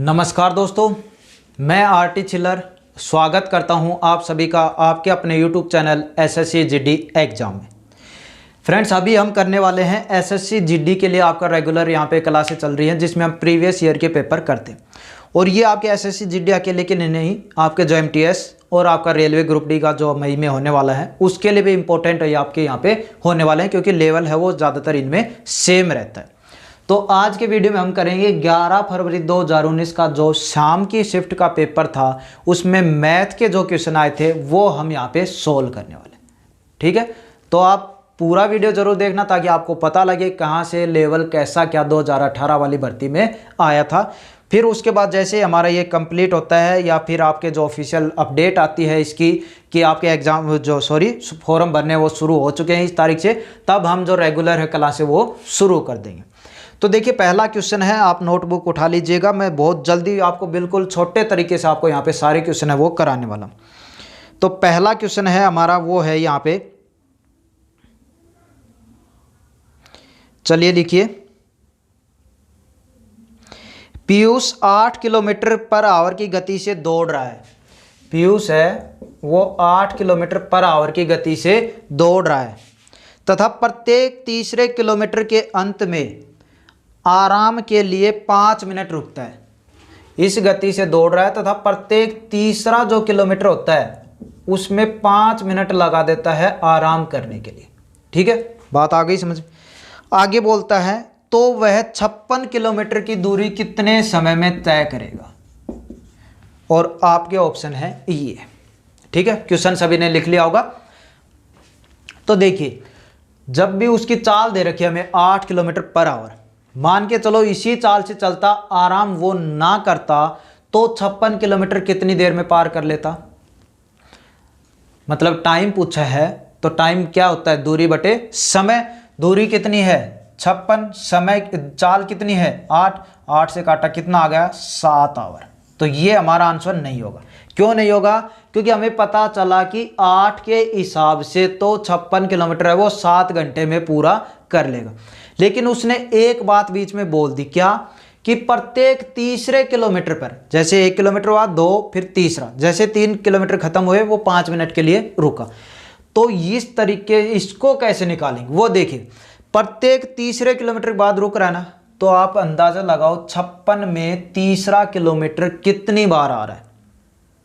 नमस्कार दोस्तों, मैं आरटी चिल्लर स्वागत करता हूं आप सभी का आपके अपने YouTube channel SSC GD exam में। फ्रेंड्स, अभी हम करने वाले हैं एसएससी जीडी के लिए आपका रेगुलर यहां पे क्लासेस चल रही हैं जिसमें हम प्रीवियस ईयर के पेपर करते हैं। और ये आपके एसएससी जीडी अकेले के लिए नहीं, आपके जो एमटीएस और आपका रेलवे ग्रुप डी का जो मई में होने वाला है उसके लिए भी इंपॉर्टेंट है आपके यहाँ पे होने वाले हैं, क्योंकि लेवल है वो ज़्यादातर इनमें सेम रहता है। तो आज के वीडियो में हम करेंगे 11 फरवरी 2019 का जो शाम की शिफ्ट का पेपर था उसमें मैथ के जो क्वेश्चन आए थे वो हम यहाँ पे सोल्व करने वाले। ठीक है, तो आप पूरा वीडियो जरूर देखना ताकि आपको पता लगे कहाँ से लेवल कैसा क्या 2018 वाली भर्ती में आया था। फिर उसके बाद जैसे हमारा ये कंप्लीट होता है या फिर आपके जो ऑफिशियल अपडेट आती है इसकी कि आपके एग्जाम जो फॉर्म भरने वो शुरू हो चुके हैं इस तारीख से, तब हम जो रेगुलर है क्लास है वो शुरू कर देंगे। तो देखिए, पहला क्वेश्चन है, आप नोटबुक उठा लीजिएगा। मैं बहुत जल्दी आपको बिल्कुल छोटे तरीके से आपको यहाँ पे सारे क्वेश्चन है वो कराने वाला हूँ। तो पहला क्वेश्चन है हमारा वो है यहाँ पे, चलिए लिखिए। पीयूष 8 किलोमीटर पर आवर की गति से दौड़ रहा है। पीयूष है वो 8 किलोमीटर पर आवर की गति से दौड़ रहा है तथा प्रत्येक तीसरे किलोमीटर के अंत में आराम के लिए 5 मिनट रुकता है। इस गति से दौड़ रहा है तथा प्रत्येक तीसरा जो किलोमीटर होता है उसमें 5 मिनट लगा देता है आराम करने के लिए। ठीक है, बात आ गई समझ। आगे बोलता है तो वह 56 किलोमीटर की दूरी कितने समय में तय करेगा, और आपके ऑप्शन है ये। ठीक है, क्वेश्चन सभी ने लिख लिया होगा। तो देखिए, जब भी उसकी चाल दे रखी है हमें 8 किलोमीटर पर आवर, मान के चलो इसी चाल से चलता, आराम वो ना करता तो 56 किलोमीटर कितनी देर में पार कर लेता। मतलब टाइम पूछा है तो टाइम क्या होता है, दूरी बटे समय। दूरी कितनी है 56, समय चाल कितनी है 8 से काटा कितना आ गया 7 आवर। तो ये हमारा आंसर नहीं होगा। क्यों नहीं होगा? क्योंकि हमें पता चला कि 8 के हिसाब से तो 56 किलोमीटर है वो 7 घंटे में पूरा कर लेगा। लेकिन उसने एक बात बीच में बोल दी, क्या कि प्रत्येक तीसरे किलोमीटर पर, जैसे 1 किलोमीटर हुआ 2, फिर तीसरा, जैसे 3 किलोमीटर खत्म हुए वो 5 मिनट के लिए रुका। तो इस तरीके इसको कैसे निकालेंगे वो देखिए। प्रत्येक तीसरे किलोमीटर के बाद रुक रहा है ना, तो आप अंदाजा लगाओ 56 में तीसरा किलोमीटर कितनी बार आ रहा है।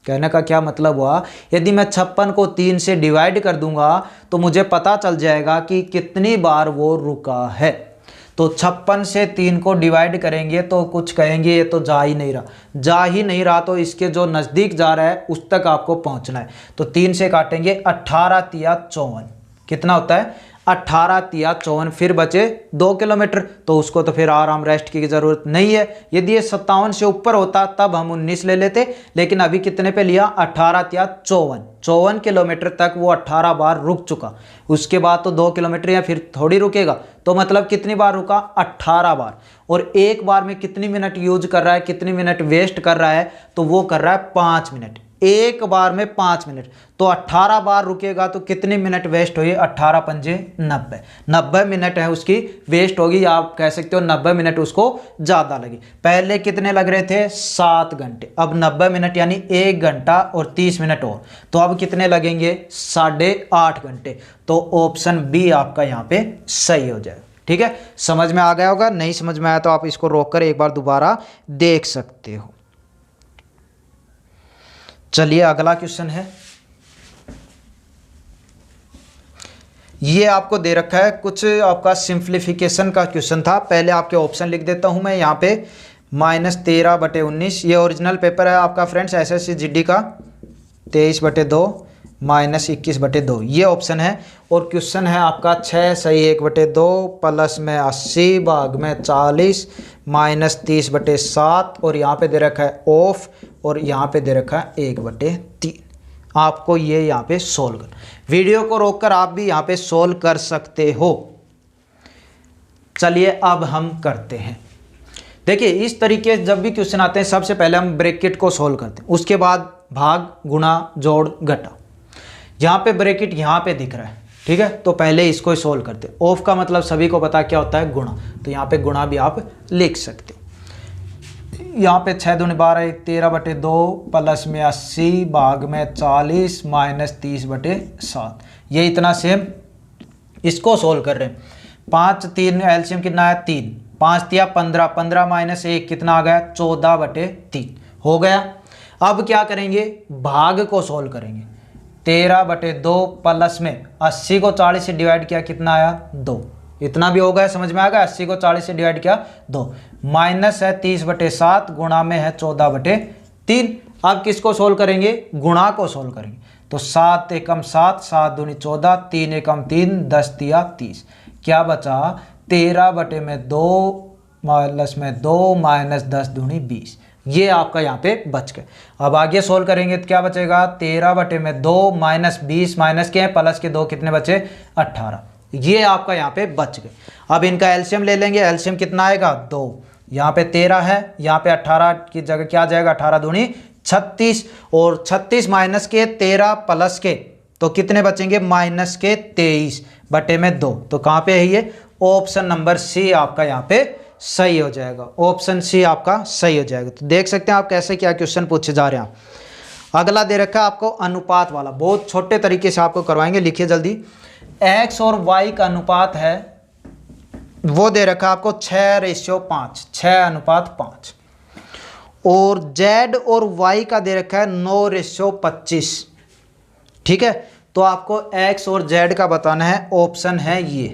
कहने का क्या मतलब हुआ, यदि मैं 56 को 3 से डिवाइड कर दूंगा तो मुझे पता चल जाएगा कि कितनी बार वो रुका है। तो 56 से 3 को डिवाइड करेंगे तो कुछ कहेंगे ये तो जा ही नहीं रहा, तो इसके जो नज़दीक जा रहा है उस तक आपको पहुंचना है। तो 3 से काटेंगे 18 तिया 54, कितना होता है 18 तिया 54, फिर बचे 2 किलोमीटर, तो उसको तो फिर आराम रेस्ट की ज़रूरत नहीं है। यदि ये 57 से ऊपर होता तब हम 19 ले लेते, लेकिन अभी कितने पे लिया 18 तिया 54 किलोमीटर तक वो 18 बार रुक चुका। उसके बाद तो 2 किलोमीटर या फिर थोड़ी रुकेगा, तो मतलब कितनी बार रुका 18 बार। और एक बार में कितनी मिनट यूज कर रहा है, कितनी मिनट वेस्ट कर रहा है, तो वो कर रहा है 5 मिनट। एक बार में 5 मिनट, तो 18 बार रुकेगा तो कितनी मिनट वेस्ट हुई 18 पंजे 90 मिनट है उसकी वेस्ट होगी। आप कह सकते हो 90 मिनट उसको ज़्यादा लगी। पहले कितने लग रहे थे 7 घंटे, अब 90 मिनट यानी 1 घंटा और 30 मिनट और, तो अब कितने लगेंगे 8.5 घंटे। तो ऑप्शन बी आपका यहाँ पे सही हो जाएगा। ठीक है, समझ में आ गया होगा। नहीं समझ में आया तो आप इसको रोक कर एक बार दोबारा देख सकते हो। चलिए अगला क्वेश्चन है, ये आपको दे रखा है कुछ आपका सिंप्लीफिकेशन का क्वेश्चन था। पहले आपके ऑप्शन लिख देता हूं मैं यहाँ पे। -13/19 ये ओरिजिनल पेपर है आपका फ्रेंड्स एसएससी जीडी का। 23/2 -21/2 ये ऑप्शन है। और क्वेश्चन है आपका 6 सही 1/2 प्लस में 80 भाग में 40 -30/7, और यहाँ पे दे रखा है ऑफ, और यहाँ पे दे रखा है 1/3। आपको ये यहाँ पे सोल्व कर, वीडियो को रोककर आप भी यहाँ पे सोल्व कर सकते हो। चलिए अब हम करते हैं। देखिए, इस तरीके जब भी क्वेश्चन आते हैं सबसे पहले हम ब्रैकेट को सोल्व करते हैं, उसके बाद भाग गुणा जोड़ घटा। यहाँ पे ब्रैकेट यहाँ पे दिख रहा है, ठीक है, तो पहले इसको ही सोल्व करते हैं। ऑफ का मतलब सभी को पता क्या होता है, गुणा, तो यहाँ पे गुणा भी आप लिख सकते हो। यहाँ पे 6 दूनी 12 13/2 प्लस में 80 भाग में 40 माइनस 30/7। ये इतना सेम इसको सोल्व कर रहे हैं। 5 3 एलसीएम कितना है 3, 5 तिया 15, 15 माइनस 1 कितना आ गया 14/3 हो गया। अब क्या करेंगे, भाग को सोल्व करेंगे। 13/2 प्लस में 80 को 40 से डिवाइड किया कितना आया 2, इतना भी हो गया, समझ में आ गया। 80 को 40 से डिवाइड किया 2, माइनस है 30/7 गुणा में है 14/3। अब किसको सोल्व करेंगे, गुणा को सोल्व करेंगे। तो 7 एकम 7, 7 दूनी 14, 3 एकम 3, 10 तिया 30, क्या बचा 13/2 प्लस में 2 माइनस 10 दूनी 20। ये आपका यहाँ पे बच गए। अब आगे सोल्व करेंगे तो क्या बचेगा 13/2 माइनस 20 माइनस के प्लस के 2 कितने बचे 18। ये आपका यहाँ पे बच गए। अब इनका एलसीएम ले लेंगे। एलसीएम कितना आएगा 2, यहाँ पे 13 है, यहाँ पे 18 की जगह क्या आ जाएगा 18 दूनी 36, और 36 माइनस के 13 प्लस के तो कितने बचेंगे माइनस के 23/2। तो कहाँ पे है ये, ऑप्शन नंबर सी आपका यहाँ पे सही हो जाएगा। ऑप्शन सी आपका सही हो जाएगा। तो देख सकते हैं आप कैसे क्या क्वेश्चन पूछे जा रहे हैं। अगला दे रखा है आपको अनुपात वाला, बहुत छोटे तरीके से आपको करवाएंगे, लिखिए जल्दी। x और y का अनुपात है वो दे रखा आपको 6:5, 6:5, और z और y का दे रखा है 9:25। ठीक है, तो आपको x और z का बताना है। ऑप्शन है ये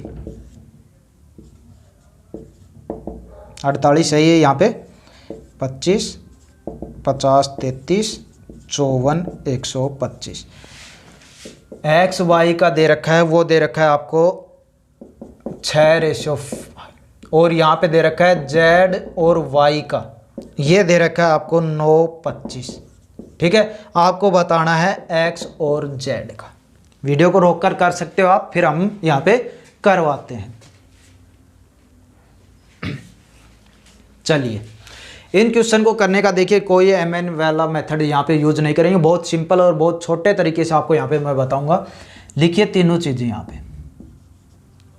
48 है ये, यहाँ पे 25, 50, 33, 54, 125। एक्स वाई का दे रखा है वो दे रखा है आपको 6:5, और यहाँ पे दे रखा है जेड और वाई का ये दे रखा है आपको 9:25। ठीक है, आपको बताना है एक्स और जेड का। वीडियो को रोक कर सकते हो आप, फिर हम यहाँ पे करवाते हैं। चलिए, इन क्वेश्चन को करने का देखिए कोई एमएन वाला मेथड यहाँ पे यूज नहीं करेंगे, बहुत सिंपल और बहुत छोटे तरीके से आपको यहाँ पे मैं बताऊंगा। लिखिए तीनों चीज़ें यहाँ पे,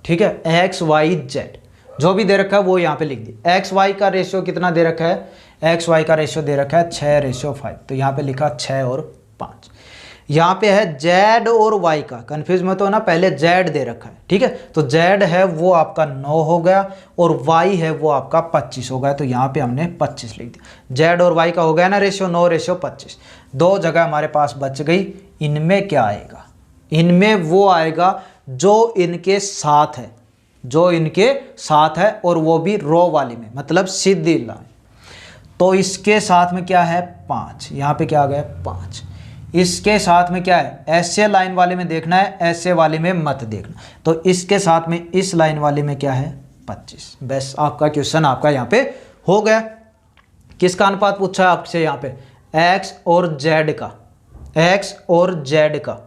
ठीक है, एक्स वाई जेड जो भी दे रखा है वो यहाँ पे लिख दिए। एक्स वाई का रेशियो कितना दे रखा है, एक्स वाई का रेशियो दे रखा है 6:5, तो यहाँ पे लिखा 6 और 5। यहाँ पे है जेड और वाई का, कंफ्यूज मत हो ना, पहले जेड दे रखा है। ठीक है, तो जेड है वो आपका 9 हो गया और वाई है वो आपका 25 हो गया, तो यहाँ पे हमने 25 लिख दिया। जेड और वाई का हो गया ना रेशियो 9:25। दो जगह हमारे पास बच गई। इनमें क्या आएगा, इनमें वो आएगा जो इनके साथ है, जो इनके साथ है, और वो भी रो वाली में, मतलब सीधी लाइन। तो इसके साथ में क्या है 5, यहाँ पे क्या आ गया 5। इसके साथ में क्या है, ऐसे लाइन वाले में देखना है, ऐसे वाले में मत देखना। तो इसके साथ में इस लाइन वाले में क्या है 25। बस आपका क्वेश्चन आपका यहाँ पे हो गया। किसका अनुपात पूछा है आपसे यहाँ पे, एक्स और जेड का, एक्स और जेड का।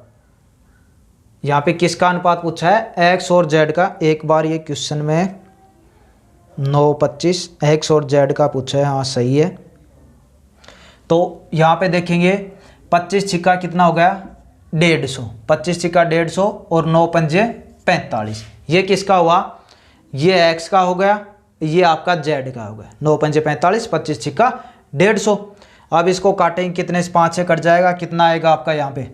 यहाँ पे किसका अनुपात पूछा है, एक्स और जेड का। एक बार ये क्वेश्चन में 9:25 एक्स और जेड का पूछा है, हाँ सही है। तो यहाँ पे देखेंगे 25 छिक्का कितना हो गया 150, 25 छिक्का 150 और 9 पंजे 45। ये किसका हुआ, ये एक्स का हो गया, ये आपका जेड का हो गया। 9 पंजे 45, 25 छिक्का 150। अब इसको काटेंगे कितने से, 5 से कट जाएगा, कितना आएगा आपका यहाँ पे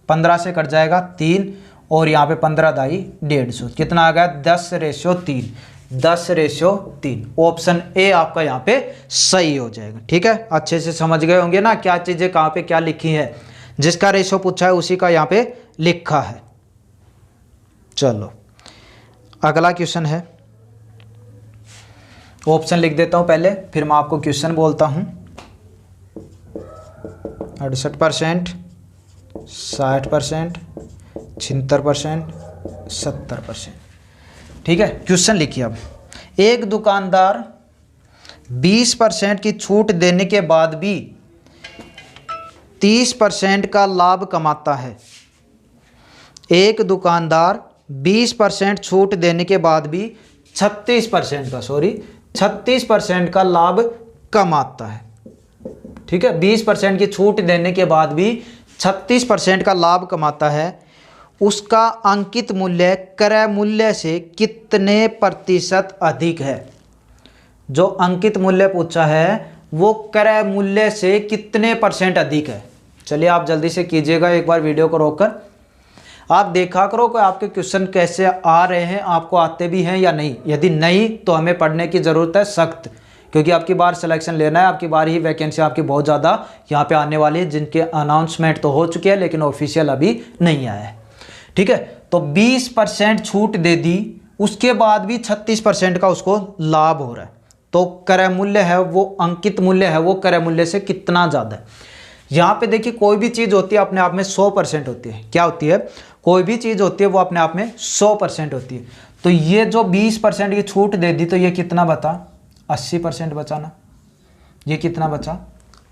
15 से कट जाएगा 3, और यहाँ पे 15 दाई 150, कितना आ गया 10:3, 10:3। ऑप्शन ए आपका यहाँ पे सही हो जाएगा। ठीक है, अच्छे से समझ गए होंगे ना क्या चीज़ें कहाँ पे क्या लिखी है। जिसका रेशियो पूछा है उसी का यहाँ पे लिखा है। चलो अगला क्वेश्चन है, ऑप्शन लिख देता हूँ पहले, फिर मैं आपको क्वेश्चन बोलता हूँ। 68%, 60%, 76%, 70%। ठीक है, क्वेश्चन लिखिए। अब एक दुकानदार 20% की छूट देने के बाद भी 30% का लाभ कमाता है। एक दुकानदार 20% छूट देने के बाद भी 36% का लाभ कमाता है। ठीक है, 20% की छूट देने के बाद भी 36% का लाभ कमाता है। उसका अंकित मूल्य क्रय मूल्य से कितने प्रतिशत अधिक है। जो अंकित मूल्य पूछा है वो क्रय मूल्य से कितने % अधिक है। चलिए आप जल्दी से कीजिएगा, एक बार वीडियो को रोककर आप देखा करो कि आपके क्वेश्चन कैसे आ रहे हैं, आपको आते भी हैं या नहीं। यदि नहीं तो हमें पढ़ने की ज़रूरत है सख्त, क्योंकि आपकी बार सिलेक्शन लेना है, आपकी बार ही वैकेंसी आपकी बहुत ज़्यादा यहाँ पे आने वाली है, जिनके अनाउंसमेंट तो हो चुके हैं लेकिन ऑफिशियल अभी नहीं आया है। ठीक है, तो 20% छूट दे दी, उसके बाद भी 36% का उसको लाभ हो रहा है। तो क्रय मूल्य है वो, अंकित मूल्य है वो क्रय मूल्य से कितना ज़्यादा है। यहाँ पे देखिए कोई भी चीज़ होती है अपने आप में 100% होती है। क्या होती है? कोई भी चीज़ होती है वो अपने आप में 100% होती है। तो ये जो 20% की छूट दे दी, तो ये कितना बचा? 80% बचा ना। ये कितना बचा?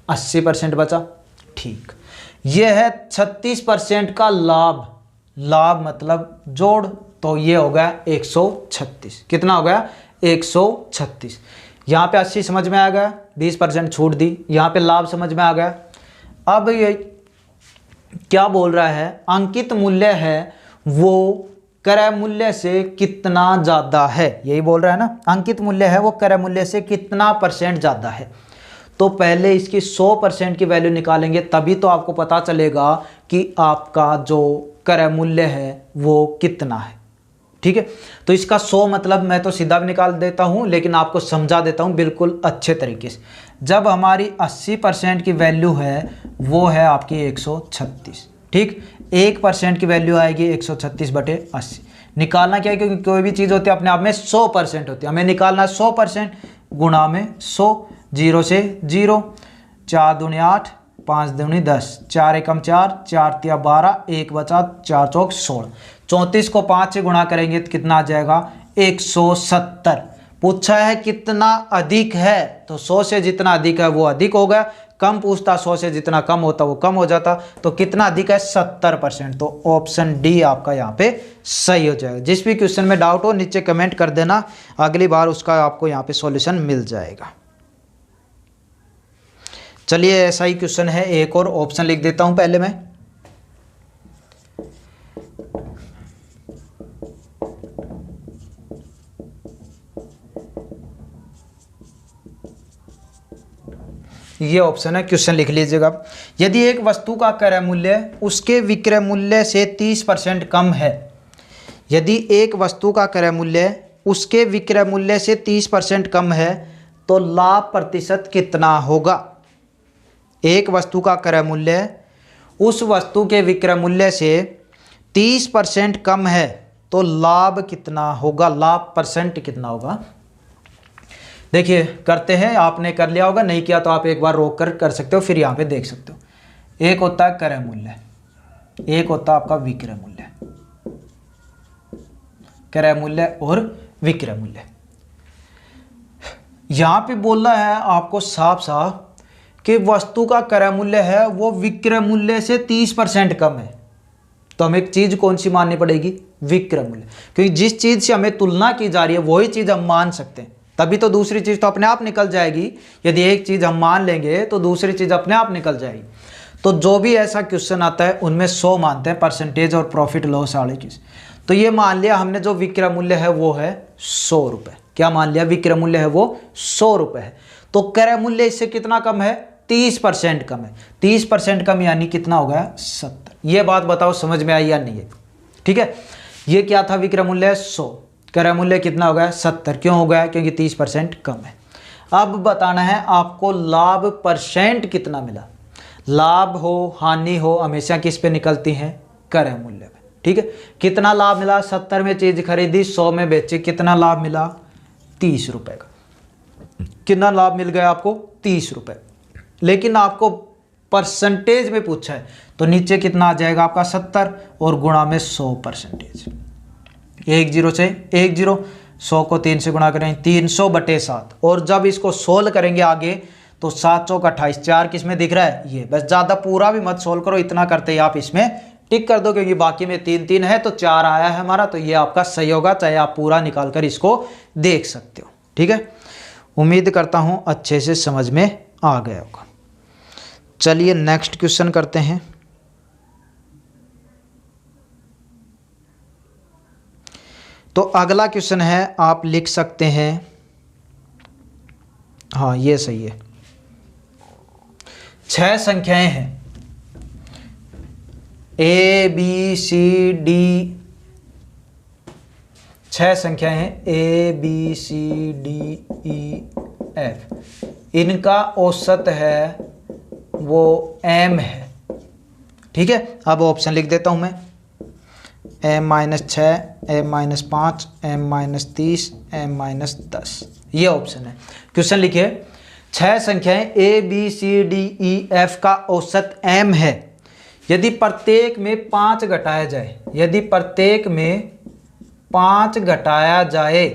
80% बचा। ठीक, ये है 36% का लाभ। लाभ मतलब जोड़, तो ये हो गया 136। कितना हो गया? 136। यहाँ पे 80 समझ में आ गया, 20% छूट दी, यहाँ पे लाभ समझ में आ गया। अब ये क्या बोल रहा है? अंकित मूल्य है वो क्रय मूल्य से कितना ज़्यादा है, यही बोल रहा है ना। अंकित मूल्य है वो क्रय मूल्य से कितना % ज़्यादा है। तो पहले इसकी 100% की वैल्यू निकालेंगे, तभी तो आपको पता चलेगा कि आपका जो क्रय मूल्य है वो कितना है। ठीक है, तो इसका 100 मतलब मैं तो सीधा भी निकाल देता हूं, लेकिन आपको समझा देता हूं बिल्कुल अच्छे तरीके से। जब हमारी 80% की वैल्यू है वो है आपकी 136। ठीक, 1% की वैल्यू आएगी 136/80। निकालना क्या है? क्योंकि कोई भी चीज़ होती है अपने आप में 100% होती है, हमें निकालना 100% गुणा में 100, 0 से 0, 4 दूनी 8, 5 दूनी 10, 4 एकम 4, 4 तिया 12, 1 बचा, 4 चौक 16। 34 को 5 से गुणा करेंगे तो कितना आ जाएगा? 170। पूछा है कितना अधिक है, तो 100 से जितना अधिक है वो अधिक हो गया। कम पूछता, 100 से जितना कम होता वो कम हो जाता। तो कितना अधिक है? 70%। तो ऑप्शन डी आपका यहाँ पे सही हो जाएगा। जिस भी क्वेश्चन में डाउट हो नीचे कमेंट कर देना, अगली बार उसका आपको यहाँ पे सॉल्यूशन मिल जाएगा। चलिए ऐसा ही क्वेश्चन है, एक और ऑप्शन लिख देता हूं पहले मैं। ये ऑप्शन है, क्वेश्चन लिख लीजिएगा। यदि एक वस्तु का क्रय मूल्य उसके विक्रय मूल्य से 30% कम है, यदि एक वस्तु का क्रय मूल्य उसके विक्रय मूल्य से 30% कम है, तो लाभ प्रतिशत कितना होगा? एक वस्तु का क्रय मूल्य उस वस्तु के विक्रय मूल्य से 30% कम है, तो लाभ कितना होगा? लाभ % कितना होगा? देखिए करते हैं, आपने कर लिया होगा, नहीं किया तो आप एक बार रोक कर सकते हो, फिर यहाँ पे देख सकते हो। एक होता है क्रय मूल्य, एक होता है आपका विक्रय मूल्य। क्रय मूल्य और विक्रय मूल्य। यहाँ पे बोल रहा है आपको साफ साफ कि वस्तु का क्रय मूल्य है वो विक्रय मूल्य से 30% कम है। तो हमें एक चीज कौन सी माननी पड़ेगी? विक्रय मूल्य, क्योंकि जिस चीज से हमें तुलना की जा रही है वही चीज हम मान सकते हैं, तभी तो दूसरी चीज तो अपने आप निकल जाएगी। यदि एक चीज हम मान लेंगे तो दूसरी चीज अपने आप निकल जाएगी। तो जो भी ऐसा क्वेश्चन आता है उनमें 100 मानते हैं, परसेंटेज और प्रॉफिट लॉस वाले चीज। तो ये मान लिया हमने जो विक्रय मूल्य है वो है 100 रुपए। क्या मान लिया? विक्रय मूल्य है वो 100 रुपए है। तो क्रय मूल्य इससे कितना कम है? 30% कम है। 30% कम यानी कितना हो गया? 70। ये बात बताओ समझ में आई या नहीं है? ठीक है, ये क्या था? विक्रय मूल्य 100, क्रय मूल्य कितना हो गया? 70। क्यों हो गया? क्योंकि 30% कम है। अब बताना है आपको लाभ % कितना मिला। लाभ हो हानि हो हमेशा किस पे निकलती है? क्रय मूल्य पे। ठीक है, कितना लाभ मिला? 70 में चीज खरीदी, 100 में बेची, कितना लाभ मिला? 30 रुपए का। कितना लाभ मिल गया आपको? 30 रुपए। लेकिन आपको परसेंटेज में पूछा है, तो नीचे कितना आ जाएगा आपका? 70 और गुणा में 100%। 10 से 10, 100 को 3 से गुणा करें 300/7। और जब इसको सोल्व करेंगे आगे तो 7 चौक 28, 4 किस में दिख रहा है? ये। बस ज़्यादा पूरा भी मत सोल्व करो, इतना करते ही आप इसमें टिक कर दो, क्योंकि बाकी में 3 3 है तो 4 आया है हमारा, तो ये आपका सही होगा, चाहे आप पूरा निकाल कर इसको देख सकते हो। ठीक है, उम्मीद करता हूँ अच्छे से समझ में आ गया होगा। चलिए नेक्स्ट क्वेश्चन करते हैं। तो अगला क्वेश्चन है, आप लिख सकते हैं, हाँ ये सही है। 6 संख्याएं हैं, ए बी सी डी, 6 संख्याएं हैं A B C D E F, इनका औसत है वो m है। ठीक है, अब ऑप्शन लिख देता हूं मैं, m-6, m-5, m-30, m-10, ये ऑप्शन है। क्वेश्चन लिखिए, 6 संख्याएं A B C D E F का औसत m है, यदि प्रत्येक में 5 घटाया जाए, यदि प्रत्येक में 5 घटाया जाए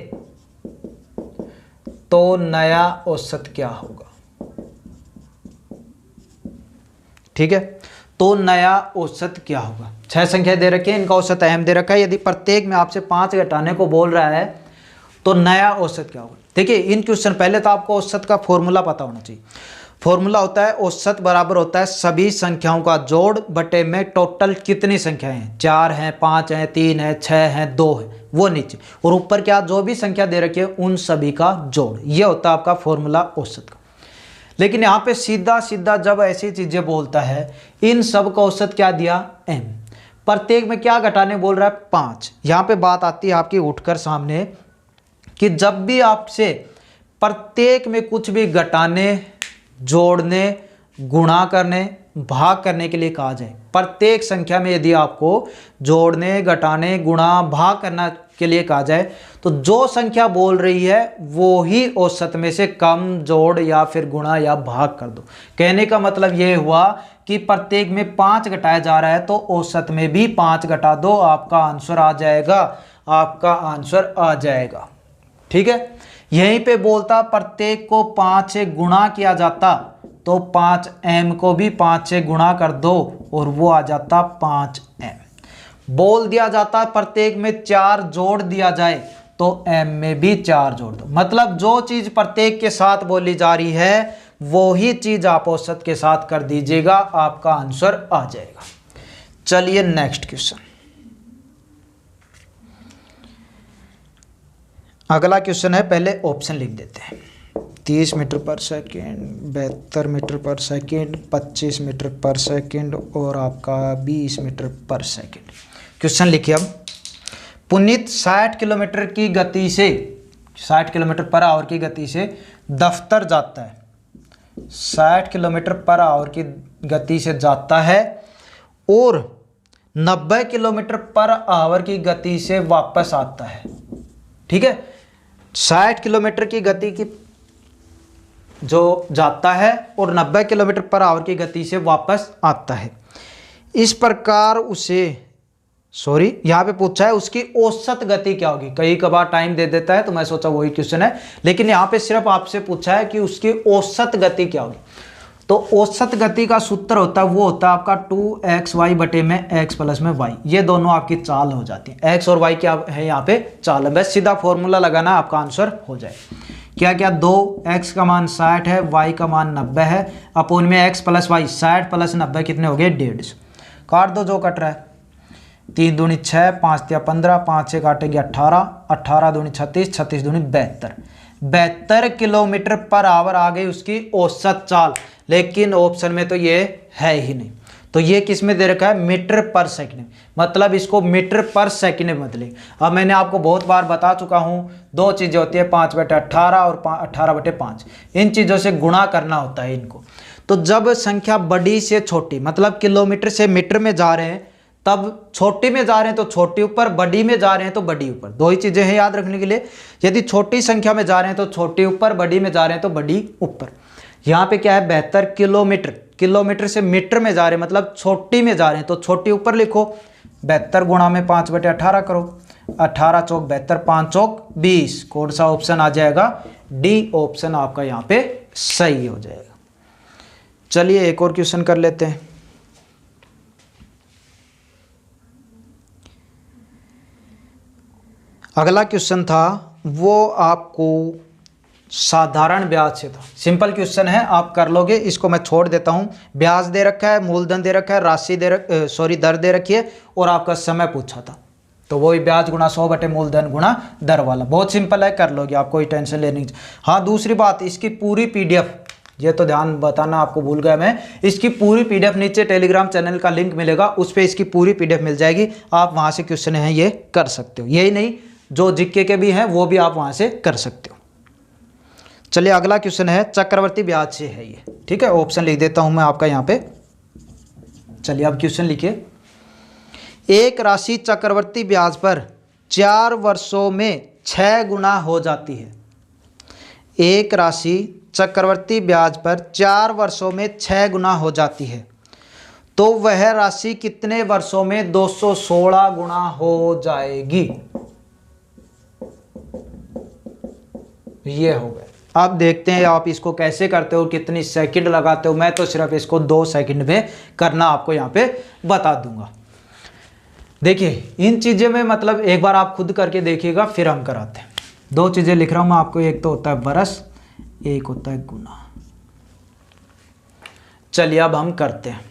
तो नया औसत क्या होगा। ठीक है, तो नया औसत क्या होगा। 6 संख्या दे रखी है, इनका औसत m दे रखा है, यदि प्रत्येक में आपसे 5 घटाने को बोल रहा है तो नया औसत क्या होगा। देखिए इन क्वेश्चन, पहले तो आपको औसत का फॉर्मूला पता होना चाहिए। फॉर्मूला होता है औसत बराबर होता है सभी संख्याओं का जोड़ बटे में टोटल कितनी संख्याएं हैं, 4 हैं, 5 हैं, 3 हैं, 6 हैं, 2 है, वो नीचे, और ऊपर क्या जो भी संख्या दे रखी है उन सभी का जोड़, ये होता है आपका फॉर्मूला औसत का। लेकिन यहाँ पे सीधा सीधा जब ऐसी चीजें बोलता है, इन सब का औसत क्या दिया m, प्रत्येक में क्या घटाने बोल रहा है 5। यहाँ पे बात आती है आपकी उठकर सामने कि जब भी आपसे प्रत्येक में कुछ भी घटाने, जोड़ने, गुणा करने, भाग करने के लिए कहा जाए, प्रत्येक संख्या में यदि आपको जोड़ने, घटाने, गुणा, भाग करना के लिए कहा जाए, तो जो संख्या बोल रही है वो ही औसत में से कम, जोड़ या फिर गुणा या भाग कर दो। कहने का मतलब ये हुआ कि प्रत्येक में 5 घटाया जा रहा है तो औसत में भी 5 घटा दो, आपका आंसर आ जाएगा, आपका आंसर आ जाएगा। ठीक है, यहीं पे बोलता प्रत्येक को 5 से गुणा किया जाता तो 5m को भी 5 से गुणा कर दो और वो आ जाता 5m। बोल दिया जाता है प्रत्येक में 4 जोड़ दिया जाए तो m में भी 4 जोड़ दो। मतलब जो चीज प्रत्येक के साथ बोली जा रही है वो ही चीज आप औसत के साथ कर दीजिएगा, आपका आंसर आ जाएगा। चलिए नेक्स्ट क्वेश्चन, अगला क्वेश्चन है, पहले ऑप्शन लिख देते हैं। 30 मीटर पर सेकेंड, 72 मीटर पर सेकेंड, 25 मीटर पर सेकेंड और आपका 20 मीटर पर सेकेंड। क्वेश्चन लिखिए, अब पुनीत 60 किलोमीटर की गति से, 60 किलोमीटर पर आवर की गति से दफ्तर जाता है, 60 किलोमीटर पर आवर की गति से जाता है और 90 किलोमीटर पर आवर की गति से वापस आता है। ठीक है, 60 किलोमीटर की गति की जो जाता है और 90 किलोमीटर पर आवर की गति से वापस आता है, इस प्रकार उसे, सॉरी यहाँ पे पूछा है उसकी औसत गति क्या होगी। कई कबार टाइम दे देता है तो मैं सोचा वही क्वेश्चन है, लेकिन यहाँ पे सिर्फ आपसे पूछा है कि उसकी औसत गति क्या होगी। तो औसत गति का सूत्र होता है, वो होता है आपका 2xy बटे में x प्लस में y, ये दोनों आपकी चाल हो जाती है। x और y क्या है यहाँ पे चाल है, बस सीधा फॉर्मूला लगाना आपका आंसर हो जाए। क्या क्या, 2x का मान 60 है, y का मान 90 है, अपोन में x प्लस वाई, 60 प्लस 90 कितने हो गए 150। काट दो जो कट रहा है, 3 दूनी 6, 5 तिया 15, 5 से काटेगी 18, 18 दूनी 36, 36 दूनी 72, 72 किलोमीटर पर आवर आ गई उसकी औसत चाल। लेकिन ऑप्शन में तो ये है ही नहीं, तो ये किस में दे रखा है मीटर पर सेकंड, मतलब इसको मीटर पर सेकंड में बदले। अब मैंने आपको बहुत बार बता चुका हूँ, दो चीज़ें होती है 5/18 और 18/5, इन चीज़ों से गुणा करना होता है इनको। तो जब संख्या बड़ी से छोटी, मतलब किलोमीटर से मीटर में जा रहे हैं, तब छोटी में जा रहे हैं तो छोटी ऊपर, बड़ी में जा रहे हैं तो बड़ी ऊपर, दो ही चीज़ें हैं याद रखने के लिए। यदि छोटी संख्या में जा रहे हैं तो छोटी ऊपर, बड़ी में जा रहे हैं तो बड़ी ऊपर। यहाँ पे क्या है 72 किलोमीटर, किलोमीटर से मीटर में जा रहे हैं मतलब छोटी में जा रहे हैं तो छोटी ऊपर लिखो, 72 गुणा में 5/18 करो, 18 चौक 72, 5 चौक 20। कौन सा ऑप्शन आ जाएगा, डी ऑप्शन आपका यहाँ पे सही हो जाएगा। चलिए एक और क्वेश्चन कर लेते हैं। अगला क्वेश्चन था वो आपको साधारण ब्याज से था, सिंपल क्वेश्चन है, आप कर लोगे, इसको मैं छोड़ देता हूं। ब्याज दे रखा है, मूलधन दे रखा है, राशि दर दे रखी है और आपका समय पूछा था, तो वही ब्याज गुणा 100 बटे मूलधन गुणा दर वाला, बहुत सिंपल है, कर लोगे, आप कोई टेंशन लेने की। हाँ दूसरी बात, इसकी पूरी PDF ये तो ध्यान बताना आपको भूल गया मैं। इसकी पूरी पीडीएफ नीचे टेलीग्राम चैनल का लिंक मिलेगा, उस पर इसकी पूरी पीडीएफ मिल जाएगी। आप वहाँ से क्वेश्चन हैं ये कर सकते हो, यही नहीं जो जीके के भी हैं वो भी आप वहाँ से कर सकते हो। चलिए अगला क्वेश्चन है चक्रवर्ती ब्याज से है ये, ठीक है। ऑप्शन लिख देता हूँ मैं आपका यहाँ पे। चलिए अब क्वेश्चन लिखिए। एक राशि चक्रवर्ती ब्याज पर 4 वर्षों में 6 गुना हो जाती है। एक राशि चक्रवर्ती ब्याज पर 4 वर्षों में 6 गुना हो जाती है, तो वह राशि कितने वर्षों में 216 गुना हो जाएगी? ये हो गया। अब देखते हैं आप इसको कैसे करते हो, कितनी सेकंड लगाते हो। मैं तो सिर्फ इसको 2 सेकंड में करना आपको यहाँ पे बता दूंगा। देखिए इन चीज़ों में मतलब एक बार आप खुद करके देखिएगा, फिर हम कराते हैं। 2 चीज़ें लिख रहा हूँ मैं आपको, एक तो होता है बरस, एक होता है गुना। चलिए अब हम करते हैं।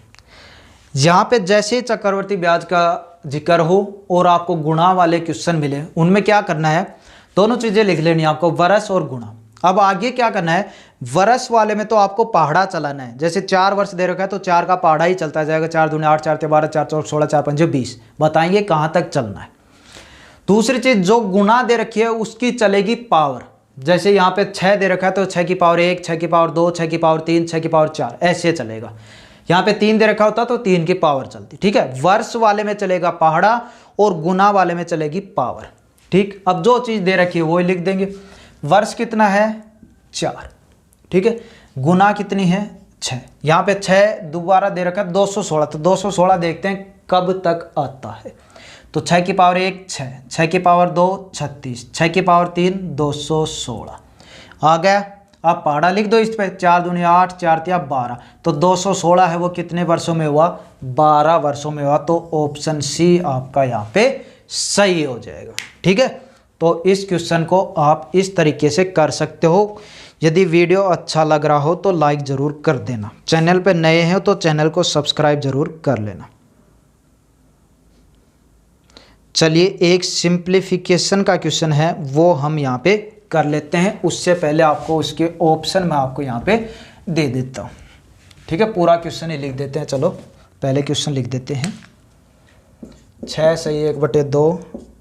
यहाँ पे जैसे चक्रवर्ती ब्याज का जिक्र हो और आपको गुणा वाले क्वेश्चन मिले, उनमें क्या करना है, दोनों चीज़ें लिख लेनी है आपको, वर्ष और गुणा। अब आगे क्या करना है, वर्ष वाले में तो आपको पहाड़ा चलाना है। जैसे 4 वर्ष दे रखा है तो 4 का पहाड़ा ही चलता जाएगा, 4 दूनी 8, 4 12, 4 4 16, 4 5 20, बताएंगे कहाँ तक चलना है। दूसरी चीज़ जो गुणा दे रखी है उसकी चलेगी पावर। जैसे यहाँ पे 6 दे रखा है तो 6 की पावर 1, 6 की पावर 2, 6 की पावर 3, 6 की पावर 4, ऐसे चलेगा। यहाँ पे 3 दे रखा होता तो 3 की पावर चलती, ठीक है। वर्ष वाले में चलेगा पहाड़ा और गुना वाले में चलेगी पावर, ठीक। अब जो चीज़ दे रखी है वो ही लिख देंगे। वर्ष कितना है 4, ठीक है। गुना कितनी है 6, यहाँ पे 6 दोबारा दे रखा है 216, तो 216 देखते हैं कब तक आता है। तो 6 की पावर 1 6, 6 की पावर 2 36, 6 की पावर 3 216 आ गया। आप पहाड़ा लिख दो इस पे, 4 दूनी 8, 4 तिया 12, तो 216 है वो कितने वर्षों में हुआ, 12 वर्षों में हुआ। तो ऑप्शन सी आपका यहाँ पे सही हो जाएगा, ठीक है। तो इस क्वेश्चन को आप इस तरीके से कर सकते हो। यदि वीडियो अच्छा लग रहा हो तो लाइक ज़रूर कर देना, चैनल पे नए हैं तो चैनल को सब्सक्राइब ज़रूर कर लेना। चलिए एक सिंप्लीफिकेशन का क्वेश्चन है वो हम यहाँ पे कर लेते हैं। उससे पहले आपको उसके ऑप्शन मैं आपको यहाँ पे दे देता हूँ, ठीक है। पूरा क्वेश्चन ही लिख देते हैं। चलो पहले क्वेश्चन लिख देते हैं। 6 सही 1/2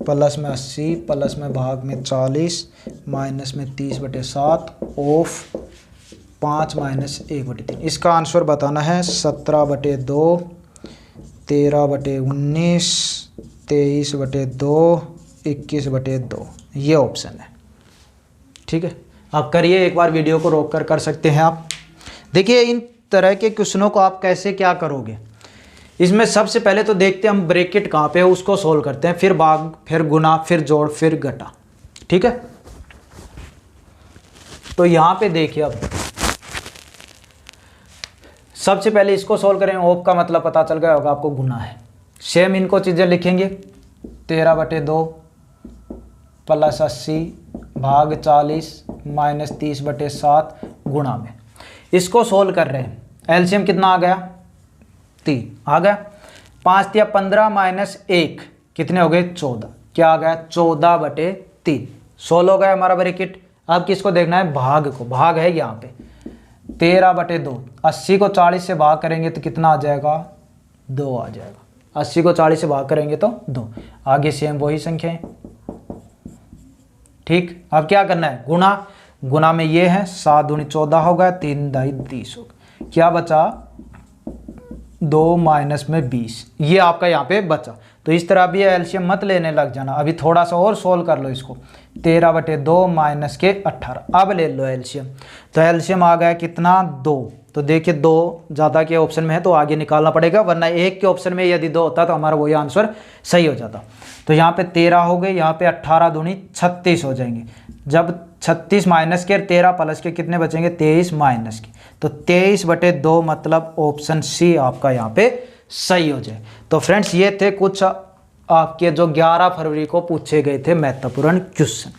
प्लस में 80 प्लस में भाग में 40 माइनस में 30/7 ऑफ 5 माइनस 1/3। इसका आंसर बताना है 17/2, 13/19, 23/2, 21/2, ये ऑप्शन है, ठीक है। आप करिए एक बार, वीडियो को रोक कर सकते हैं आप। देखिए इन तरह के क्वेश्चनों को आप कैसे क्या करोगे, इसमें सबसे पहले तो देखते हैं हम ब्रैकेट कहाँ पे है उसको सोल्व करते हैं, फिर भाग, फिर गुना, फिर जोड़, फिर घटा, ठीक है। तो यहाँ पे देखिए अब सबसे पहले इसको सोल्व करें। ऑफ का मतलब पता चल गया होगा आपको, गुना है। सेम इनको चीज़ें लिखेंगे, 13/2 प्लस 80 भाग 40 माइनस 30/7 गुणा में। इसको सोल्व कर रहे हैं, एलसीएम कितना आ गया 3 आ गया। 5 तिया 15 माइनस 1 कितने हो गए 14, क्या आ गया 14/3, सोल्व हो गया हमारा ब्रैकेट। अब किसको देखना है, भाग को, भाग है यहाँ पे 13/2। 80 को 40 से भाग करेंगे तो कितना आ जाएगा 2 आ जाएगा। 80 को 40 से भाग करेंगे तो 2, आगे सेम वही संख्या है, ठीक। अब क्या करना है, गुणा, गुणा में ये है 7 दूनी 14 हो गया, 3 दाई 30 हो गया, क्या बचा 2 माइनस में 20, ये आपका यहाँ पे बचा। तो इस तरह भी एलसीएम मत लेने लग जाना, अभी थोड़ा सा और सोल्व कर लो इसको। 13/2 माइनस के 18, अब ले लो एलसीएम। तो एलसीएम आ गया कितना 2। तो देखिए 2 ज़्यादा के ऑप्शन में है तो आगे निकालना पड़ेगा, वरना एक के ऑप्शन में यदि 2 होता तो हमारा वही आंसर सही हो जाता। तो यहाँ पे 13 हो गए, यहाँ पे 18 दूनी 36 हो जाएंगे। जब 36 माइनस के 13 प्लस के कितने बचेंगे 23 माइनस के, तो 23/2 मतलब ऑप्शन सी आपका यहाँ पे सही हो जाए। तो फ्रेंड्स ये थे कुछ आपके जो 11 फरवरी को पूछे गए थे महत्वपूर्ण क्वेश्चन।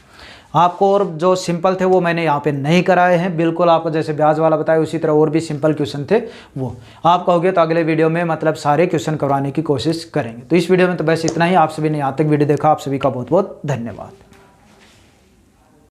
आपको और जो सिंपल थे वो मैंने यहाँ पे नहीं कराए हैं, बिल्कुल आपको जैसे ब्याज वाला बताया उसी तरह और भी सिंपल क्वेश्चन थे वो आप कहोगे तो अगले वीडियो में मतलब सारे क्वेश्चन करवाने की कोशिश करेंगे। तो इस वीडियो में तो बस इतना ही। आप सभी ने यहाँ तक वीडियो देखा, आप सभी का बहुत बहुत धन्यवाद।